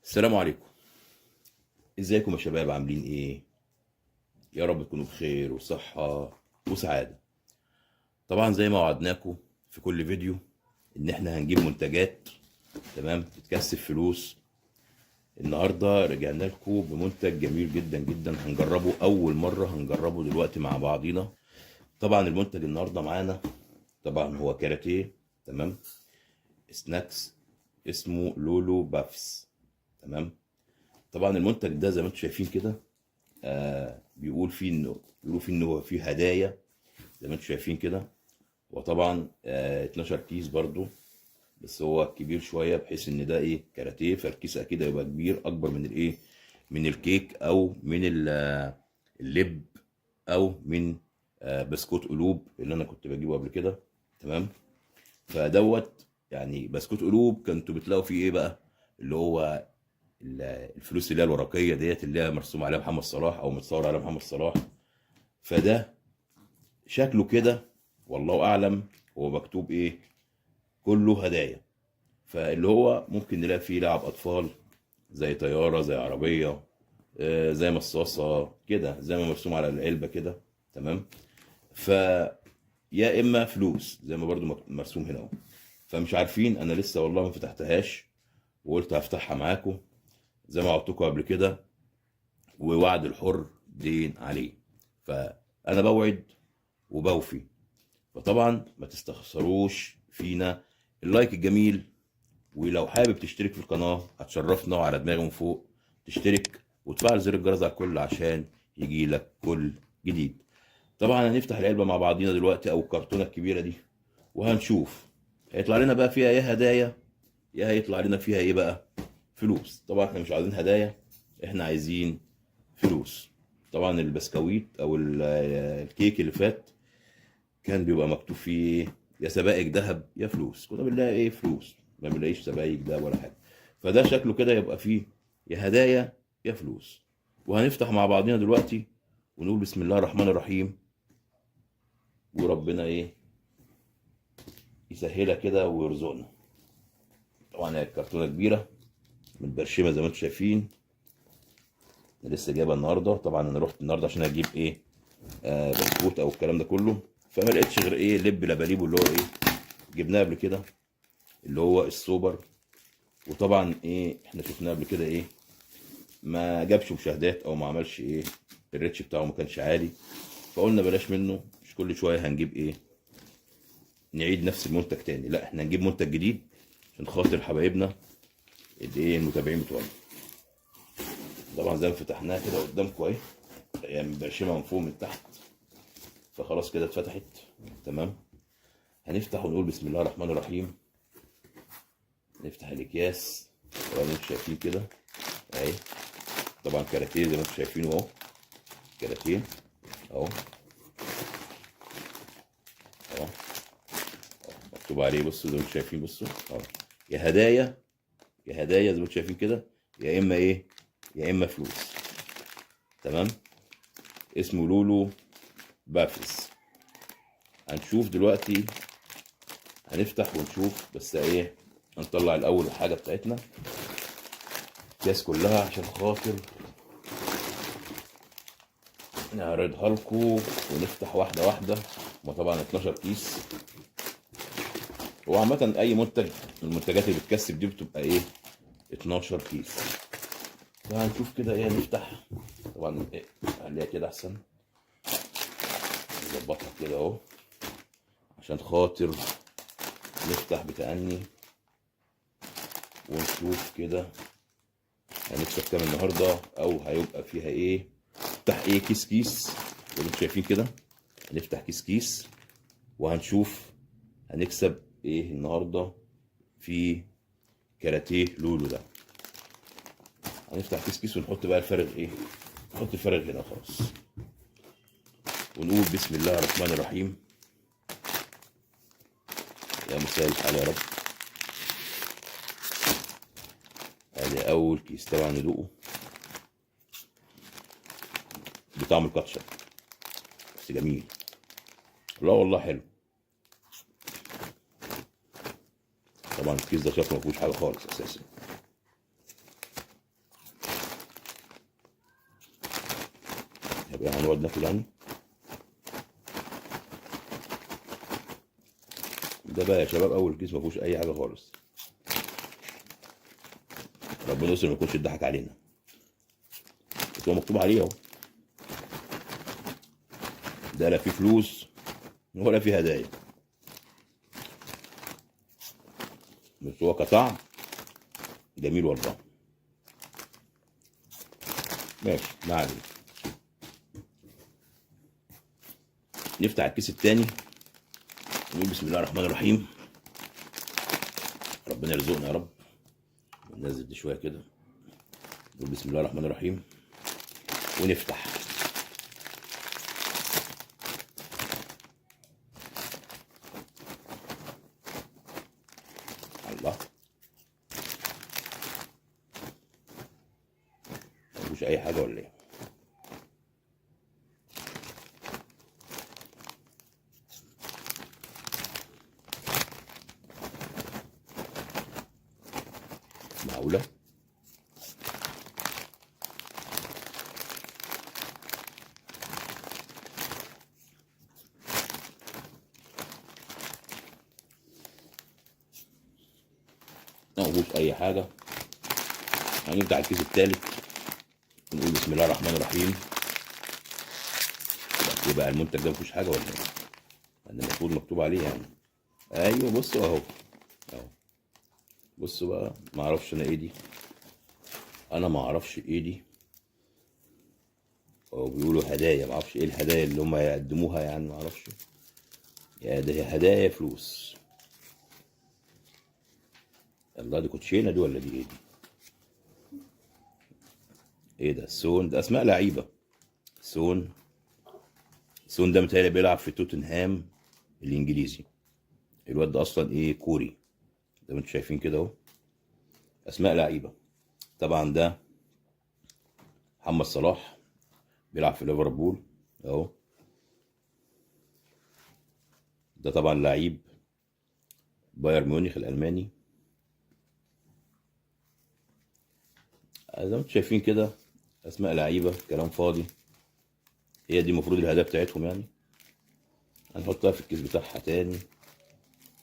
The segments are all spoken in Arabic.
السلام عليكم. ازيكم يا شباب؟ عاملين ايه؟ يا رب تكونوا بخير وصحة وسعادة. طبعا زي ما وعدناكم في كل فيديو ان احنا هنجيب منتجات تمام تتكسب فلوس. النهاردة رجعنا لكم بمنتج جميل جدا جدا هنجربه اول مرة، هنجربه دلوقتي مع بعضينا. طبعا المنتج النهاردة معانا طبعا هو كاراتيه تمام، سناكس، اسمه لولو بافس تمام. طبعا المنتج ده زي ما انتم شايفين كده، بيقولوا فيه انه هو فيه هدايا زي ما انتم شايفين كده. وطبعا 12 كيس برضو، بس هو كبير شويه بحيث ان ده ايه كاراتيه، فالكيس اكيد هيبقى كبير اكبر من الايه، من الكيك او من اللب او من بسكوت قلوب اللي انا كنت بجيبه قبل كده تمام. فدوت يعني بسكوت قلوب كنتوا بتلاقوا فيه ايه بقى، اللي هو الفلوس اللي هي الورقيه ديت اللي هي مرسوم عليها محمد صلاح او متصور عليها محمد صلاح. فده شكله كده والله اعلم هو مكتوب ايه، كله هدايا. فاللي هو ممكن نلاقي فيه لعب اطفال زي طياره زي عربيه، زي مصاصه كده زي ما مرسوم على العلبه كده تمام. ف يا اما فلوس زي ما برضو مرسوم هنا اهو. فمش عارفين، انا لسه والله ما فتحتهاش وقلت هفتحها معاكم زي ما قلت لكم قبل كده، ووعد الحر دين عليه. فانا بوعد وبوفي. فطبعا ما تستخسروش فينا اللايك الجميل، ولو حابب تشترك في القناة هتشرفنا، وعلى دماغي من فوق تشترك وتفعل زر الجرس على الكل عشان يجي لك كل جديد. طبعا هنفتح العلبة مع بعضينا دلوقتي او الكرتونة الكبيرة دي، وهنشوف هيطلع لنا بقى فيها ايه هدايا، يا هيطلع لنا فيها ايه بقى فلوس. طبعا احنا مش عايزين هدايا، احنا عايزين فلوس. طبعا البسكويت او الكيك اللي فات كان بيبقى مكتوب فيه يا سبائك ذهب يا فلوس، كنا بنلاقي ايه فلوس، ما بنلاقيش سبائك ده ولا حاجه. فده شكله كده يبقى فيه يا هدايا يا فلوس. وهنفتح مع بعضنا دلوقتي ونقول بسم الله الرحمن الرحيم، وربنا ايه يسهلها كده ويرزقنا. طبعا هي الكرتونه كبيره من برشمه زي ما انتم شايفين، انا لسه جايبها النهارده. طبعا انا رحت النهارده عشان اجيب ايه، بسكوت او الكلام ده كله، فما لقيتش غير ايه لب لباليبو اللي هو ايه جبناه قبل كده اللي هو السوبر. وطبعا ايه احنا شفناه قبل كده ايه ما جابش مشاهدات او ما عملش ايه، الريتش بتاعه ما كانش عالي. فقلنا بلاش منه، مش كل شويه هنجيب ايه نعيد نفس المنتج تاني، لا احنا هنجيب منتج جديد عشان خاطر حبايبنا الايه المتابعين بتوعنا. طبعا زي ما فتحناها كده قدامكم اهي، يعني برشمه من فوق من تحت، فخلاص كده اتفتحت تمام. هنفتح ونقول بسم الله الرحمن الرحيم. نفتح الاكياس زي ما انتم شايفين كده اهي. طبعا كاراتيه زي ما انتم شايفينه اهو، كاراتيه اهو اهو مكتوب عليه، بصوا زي ما انتم شايفين، بصوا اهو يا هدايا، يا هدايا زي ما انتم شايفين كده، يا اما ايه يا اما فلوس تمام. اسمه لولو بافس. هنشوف دلوقتي، هنفتح ونشوف، بس ايه هنطلع الاول الحاجه بتاعتنا الكيس كلها عشان خاطر نعرضها لكم ونفتح واحده واحده. هما طبعا 12 كيس. هو عامة أي منتج من المنتجات اللي بتكسب دي بتبقى إيه 12 كيس. فهنشوف كده إيه نفتح. طبعا إيه خليها كده أحسن، نظبطها كده أهو عشان خاطر نفتح بتأني ونشوف كده هنكسب كام النهاردة أو هيبقى فيها إيه. نفتح إيه كيس كيس زي ما انتم شايفين كده، هنفتح كيس كيس وهنشوف هنكسب إيه النهاردة في كاراتيه لولو ده. هنفتح كيس كيس ونحط بقى الفارغ ايه، نحط الفارغ هنا خلاص ونقول بسم الله الرحمن الرحيم. يا مساء الحال يا رب. ادي اول كيس طبعا ندوقه بطعم الكاتشب، بس جميل، لا والله حلو. طبعا الكيس ده شكله ما فيهوش حاجه خالص اساسا. هنقعد ناكل يعني. ده بقى يا شباب اول كيس ما فيهوش اي حاجه خالص. ربنا يستر ما يكونش اتضحك علينا، بس هو مكتوب عليه اهو. ده لا فيه فلوس ولا فيه هدايا، بس هو كطعم جميل والله. ماشي ما علينا. نفتح الكيس التاني ونقول بسم الله الرحمن الرحيم. ربنا يرزقنا يا رب. ننزل دي شويه كده، نقول بسم الله الرحمن الرحيم ونفتح. الله، مفيش اي حاجه ولا ايه؟ معقوله؟ مفيش اي حاجه. هنفتح الكيس التالت ونقول بسم الله الرحمن الرحيم. يبقى المنتج ده مفيهوش حاجه ولا ايه؟ لان المفروض مكتوب عليه يعني. ايوه بصوا اهو، اهو بصوا بقى. ما اعرفش انا ايه دي، انا ما اعرفش ايه دي. هو بيقولوا هدايا، ما اعرفش ايه الهدايا اللي هم يقدموها يعني، ما اعرفش. يا ده هدايا فلوس. الله، دي كوتشينه دي ولا دي ايه دي؟ ايه ده؟ سون ده اسماء لعيبه. سون ده متهيألي بيلعب في توتنهام الانجليزي. الواد ده اصلا ايه، كوري، زي ما انتم شايفين كده اهو. اسماء لعيبه. طبعا ده محمد صلاح بيلعب في ليفربول اهو. ده طبعا لعيب بايرن ميونخ الالماني. زي ما انتم شايفين كده اسماء لعيبه، كلام فاضي. هي دي المفروض الهدايا بتاعتهم يعني. هنحطها في الكيس بتاعها تاني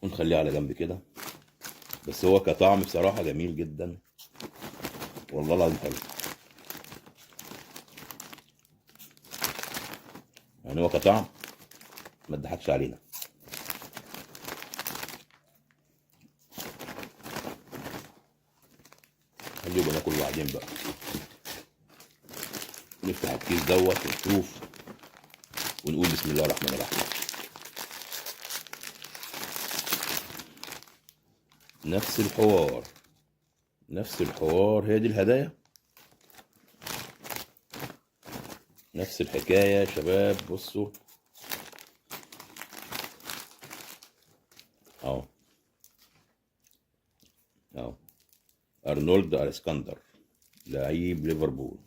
ونخليها على جنب كده. بس هو كطعم بصراحه جميل جدا والله العظيم، حلو يعني. هو كطعم ما تضحكش علينا. خليه يبقى ناكل بعدين بقى. نفتح الكيس دوت ونشوف ونقول بسم الله الرحمن الرحيم. نفس الحوار، نفس الحوار. هي دي الهدايا، نفس الحكايه يا شباب. بصوا اهو، اهو ارنولد الاسكندر لعيب ليفربول.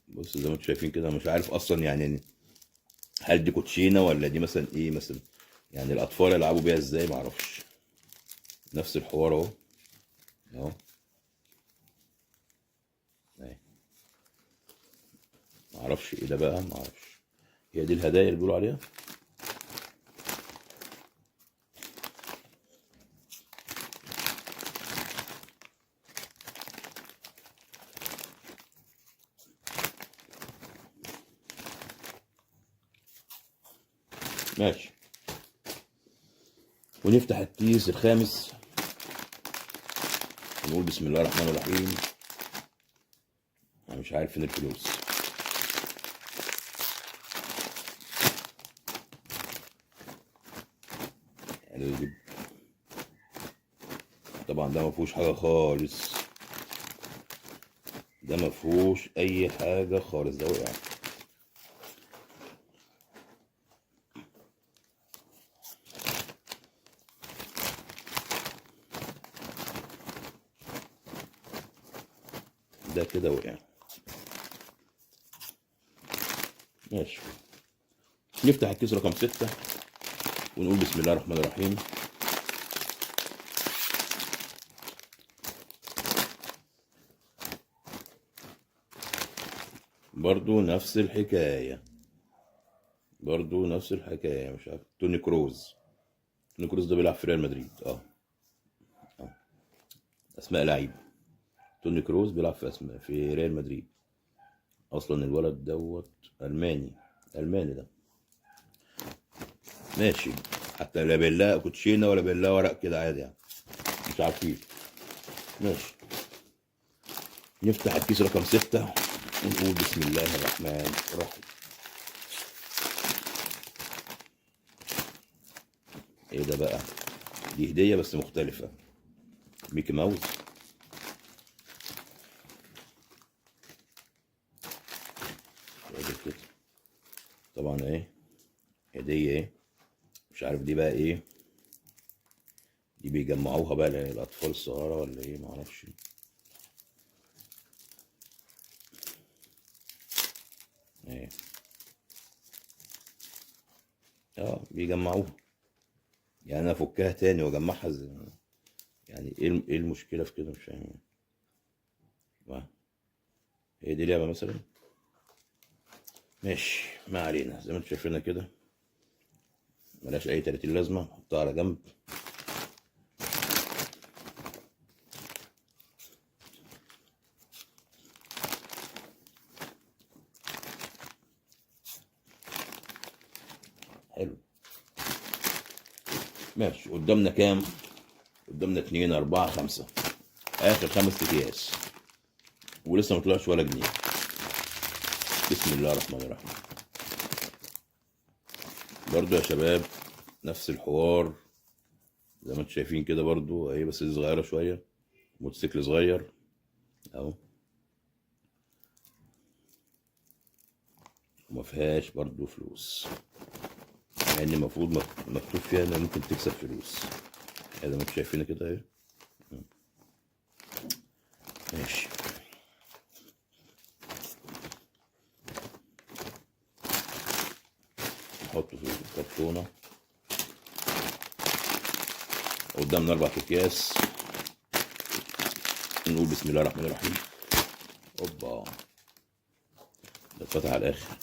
بصوا زي ما انتم شايفين كده. مش عارف اصلا يعني هل دي كوتشينه ولا دي مثلا ايه مثلا، يعني الاطفال يلعبوا بيها ازاي، معرفش. نفس الحوار اهو، اهو اهي. معرفش ايه ده بقى، معرفش. هي دي الهدايا اللي بيقولوا عليها. ماشي. ونفتح الكيس الخامس ونقول بسم الله الرحمن الرحيم. انا مش عارف فين الفلوس. طبعا ده ما فيهوش حاجه خالص، ده ما فيهوش اي حاجه خالص. ده وقع. ده كده وقع. ماشي. نفتح الكيس رقم 6 ونقول بسم الله الرحمن الرحيم. برضو نفس الحكاية، برضو نفس الحكاية. مش عارف، توني كروز. توني كروز ده بيلعب في ريال مدريد. اه، اسماء لعيب. توني كروز بيلعب في ريال مدريد. اصلا الولد دوت الماني. الماني ده. ماشي. حتى لا بيلاقي كوتشينه ولا بيلاقي ورق كده، عادي يعني. مش عارفين. ماشي. نفتح الكيس رقم 6 ونقول بسم الله الرحمن الرحيم. ايه ده بقى؟ دي هدية بس مختلفة. ميكي ماوس. كده طبعا ايه، هدية ايه، مش عارف دي بقى ايه. دي بيجمعوها بقى للأطفال الصغيرة ولا ايه، معرفش. ايه، بيجمعوها. يعني انا افكها تاني واجمعها يعني ايه المشكلة في كده؟ مش فاهم. هي دي لعبة مثلا. ماشي، ما علينا. زي ما انتم شايفينها كده، ملهاش اي 30 لازمة. نحطها على جنب. حلو. ماشي. قدامنا كام؟ قدامنا 2 4 5. اخر 5 اكياس ولسه ما طلعش ولا جنيه. بسم الله الرحمن الرحيم. برضو يا شباب نفس الحوار زي ما انتم شايفين كده. برضو اهي، بس دي صغيرة شوية. موتوسيكل صغير اهو. وما فيهاش برضو فلوس، مع ان المفروض مكتوب فيها انها ممكن تكسب فلوس. زي ما انتم شايفين كده اهي. ماشي. نحطه في الكرتونة. قدامنا 4 اكياس. نقول بسم الله الرحمن الرحيم. اوبا، ده اتفتح على الاخر.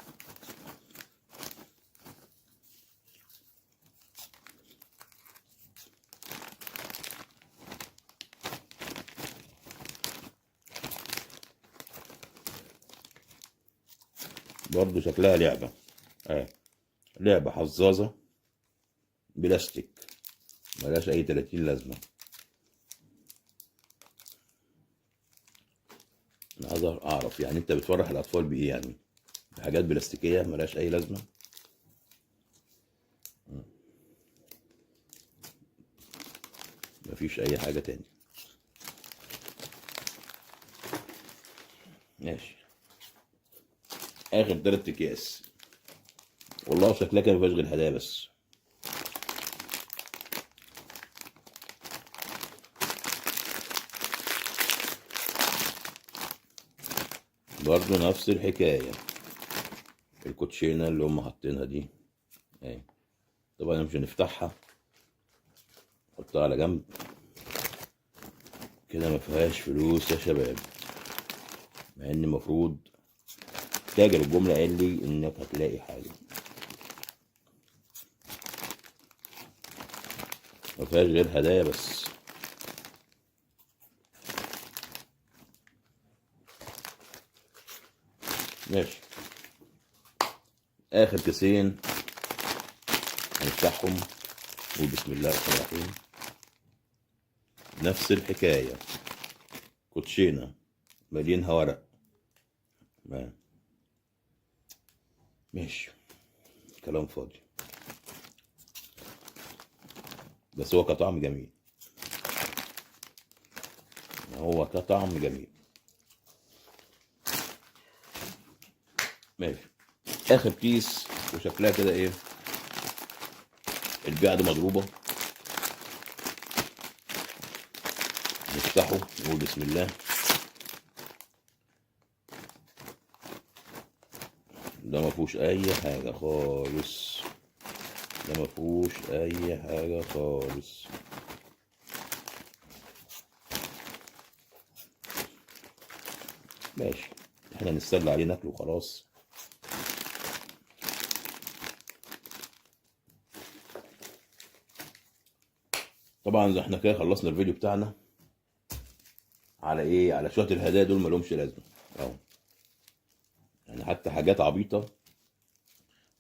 برضو شكلها لعبة. لعبة حظاظة بلاستيك، ملهاش اي 30 لازمة. انا عايز اعرف يعني انت بتفرح الاطفال بايه؟ يعني بحاجات بلاستيكية ملهاش اي لازمة. مفيش اي حاجة تاني. ماشي. اخر 3 اكياس. والله شكلها كده مفيهاش غير هدايا بس. برضه نفس الحكاية. الكوتشينة اللي هم حاطينها دي اهي. طبعا مش هنفتحها، نحطها على جنب كده. ما فيهاش فلوس يا شباب، مع ان المفروض تاجر الجملة قال لي انك هتلاقي حاجة. ما فيهاش غير هدايا بس. ماشي. اخر كيسين هنفتحهم. وبسم الله الرحمن الرحيم. نفس الحكاية. كوتشينة مليانها ورق. ماشي، كلام فاضي. بس هو كطعم جميل. هو كطعم جميل. ماشي. اخر كيس وشكلها كده ايه، البيعة دي مضروبة. نفتحه نقول بسم الله. ده ما فيهوش اي حاجة خالص. ده ما فيهوش اي حاجة خالص. ماشي. احنا نستنى عليه ناكله وخلاص. طبعا احنا كده خلصنا الفيديو بتاعنا على ايه، على شويه الهدايا دول مالهمش لازمه اهو، يعني حتى حاجات عبيطه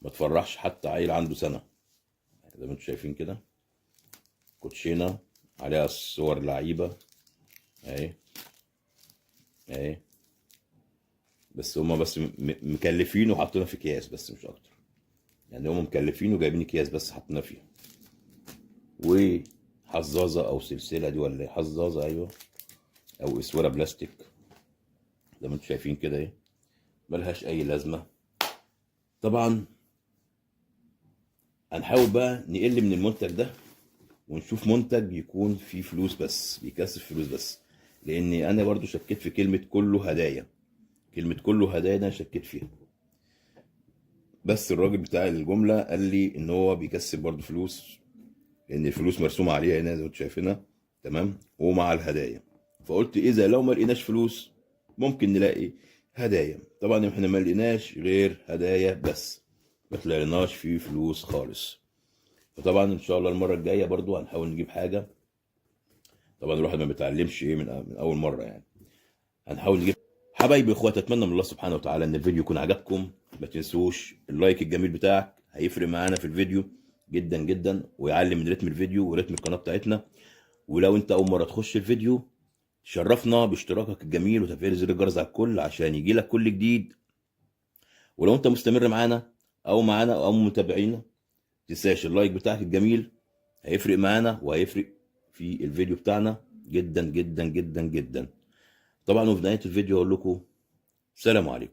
ما تفرحش حتى عيل عنده سنه. زي ما انتم شايفين كده كوتشينه عليها صور لعيبه اهي اهي، بس هما بس مكلفين وحاطينها في اكياس بس مش اكتر، يعني هما مكلفين وجايبين اكياس بس حاطينها فيها. وحظاظه او سلسله دي ولا ايه، حظاظه ايوه، او اسوره بلاستيك زي ما انتم شايفين كده ايه، ملهاش اي لازمه. طبعا هنحاول بقى نقل من المنتج ده ونشوف منتج يكون فيه فلوس بس، بيكسب فلوس بس، لاني انا برضو شكيت في كلمه كله هدايا. كلمه كله هدايا ده انا شكيت فيها، بس الراجل بتاع الجمله قال لي ان هو بيكسب برضو فلوس، لان الفلوس مرسومه عليها هنا زي ما انتم شايفينها تمام، ومع الهدايا. فقلت اذا لو ما لقيناش فلوس ممكن نلاقي هدايا. طبعا احنا ما لقيناش غير هدايا بس، ما طلعناش فيه فلوس خالص. فطبعا ان شاء الله المره الجايه برضو هنحاول نجيب حاجه. طبعا الواحد ما بيتعلمش ايه من اول مره يعني، هنحاول نجيب. حبايبي اخواتي، اتمنى من الله سبحانه وتعالى ان الفيديو يكون عجبكم. ما تنسوش اللايك الجميل بتاعك، هيفرق معانا في الفيديو جدا جدا، ويعلي من رتم الفيديو ورتم القناه بتاعتنا. ولو انت اول مره تخش الفيديو، شرفنا باشتراكك الجميل وتفعيل زر الجرس على الكل عشان يجي لك كل جديد. ولو انت مستمر معانا او متابعينا، تنساش اللايك بتاعك الجميل، هيفرق معانا وهيفرق في الفيديو بتاعنا جدا جدا جدا جدا. طبعا وفي نهايه الفيديو اقول لكم سلام عليكم.